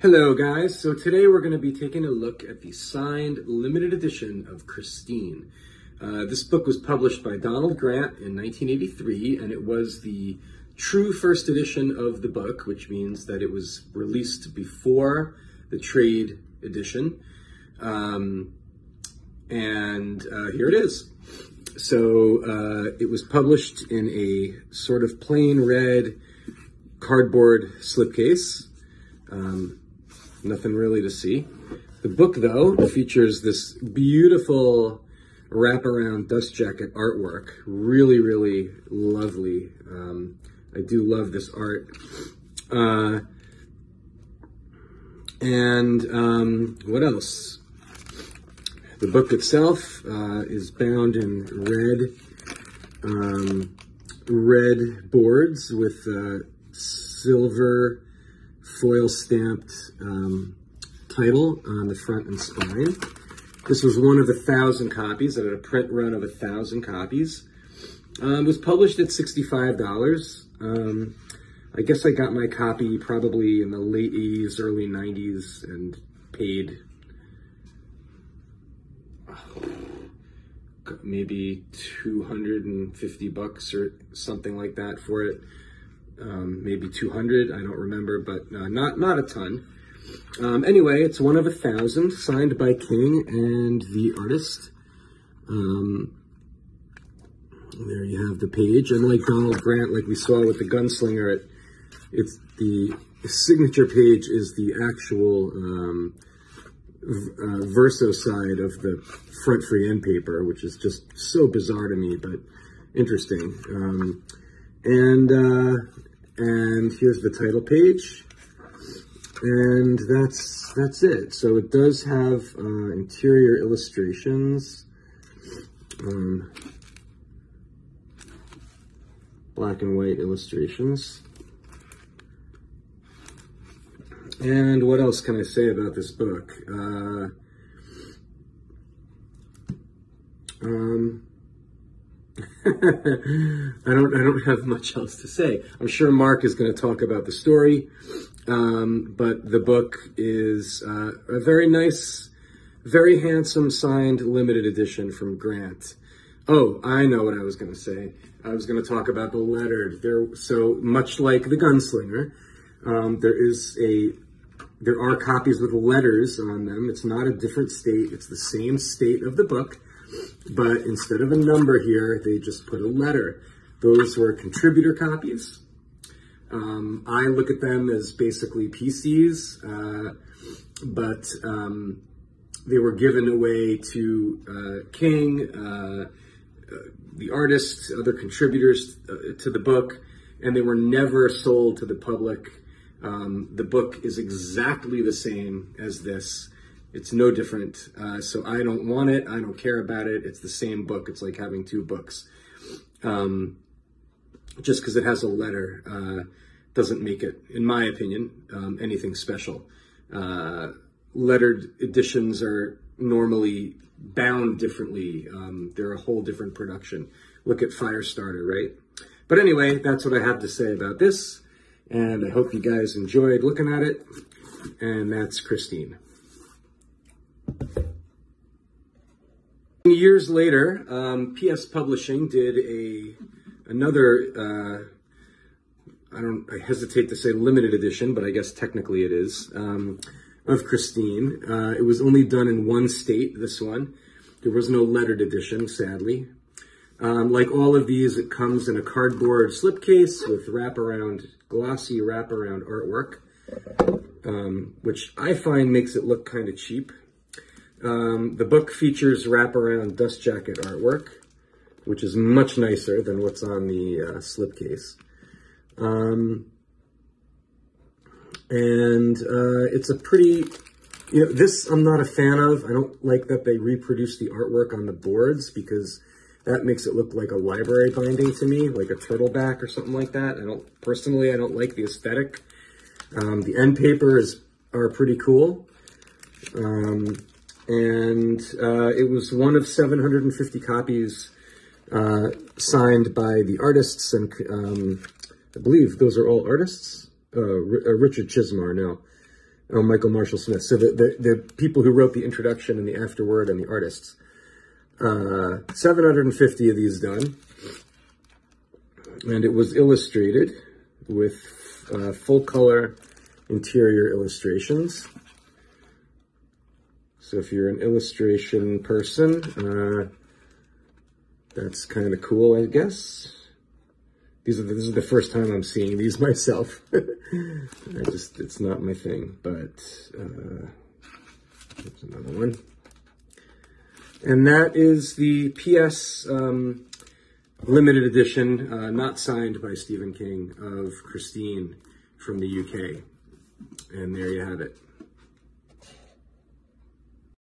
Hello guys, so today we're going to be taking a look at the signed limited edition of Christine. This book was published by Donald Grant in 1983, and it was the true first edition of the book, which means that it was released before the trade edition. Here it is. So it was published in a sort of plain red cardboard slipcase. Nothing really to see. The book, though, features this beautiful wraparound dust jacket artwork. Really, really lovely. I do love this art. What else? The book itself is bound in red boards with silver foil stamped title on the front and spine. This was one of 1,000 copies. It had a print run of 1,000 copies. It was published at $65. I guess I got my copy probably in the late 80s, early 90s, and paid maybe $250 or something like that for it. Maybe 200, I don't remember, but not a ton. Anyway, it's one of 1,000, signed by King and the artist. There you have the page. And like Donald Grant, like we saw with the Gunslinger, it's the signature page is the actual verso side of the front free end paper, which is just so bizarre to me, but interesting. And here's the title page, and that's it. So it does have interior illustrations, black and white illustrations. And what else can I say about this book? I don't have much else to say. I'm sure Mark is going to talk about the story, but the book is a very nice, very handsome signed limited edition from Grant. Oh, I know what I was going to say. I was going to talk about the lettered. So much like the Gunslinger, there are copies with letters on them. It's not a different state. It's the same state of the book. But instead of a number here, they just put a letter. Those were contributor copies. I look at them as basically PCs, but they were given away to King, the artist, other contributors to the book, and they were never sold to the public. The book is exactly the same as this. It's no different, so I don't want it, I don't care about it, it's the same book, it's like having two books. Just because it has a letter doesn't make it, in my opinion, anything special. Lettered editions are normally bound differently, they're a whole different production. Look at Firestarter, right? But anyway, that's what I have to say about this, and I hope you guys enjoyed looking at it, and that's Christine. Years later, PS Publishing did another, I hesitate to say limited edition, but I guess technically it is, of Christine. It was only done in one state, this one. There was no lettered edition, sadly. Like all of these, it comes in a cardboard slipcase with glossy wraparound artwork, which I find makes it look kind of cheap. The book features wraparound dust jacket artwork, which is much nicer than what's on the slipcase. It's a pretty, this I'm not a fan of. I don't like that they reproduce the artwork on the boards because that makes it look like a library binding to me, like a turtleback or something like that. I don't like the aesthetic. The end papers are pretty cool. It was one of 750 copies signed by the artists, and I believe those are all artists. Richard Chismar, no. Oh, Michael Marshall Smith. So the people who wrote the introduction and the afterword and the artists. 750 of these done. And it was illustrated with full color interior illustrations. So if you're an illustration person, that's kind of cool, I guess. This is the first time I'm seeing these myself. It's not my thing, but there's another one. And that is the PS limited edition, not signed by Stephen King, of Christine from the UK. And there you have it.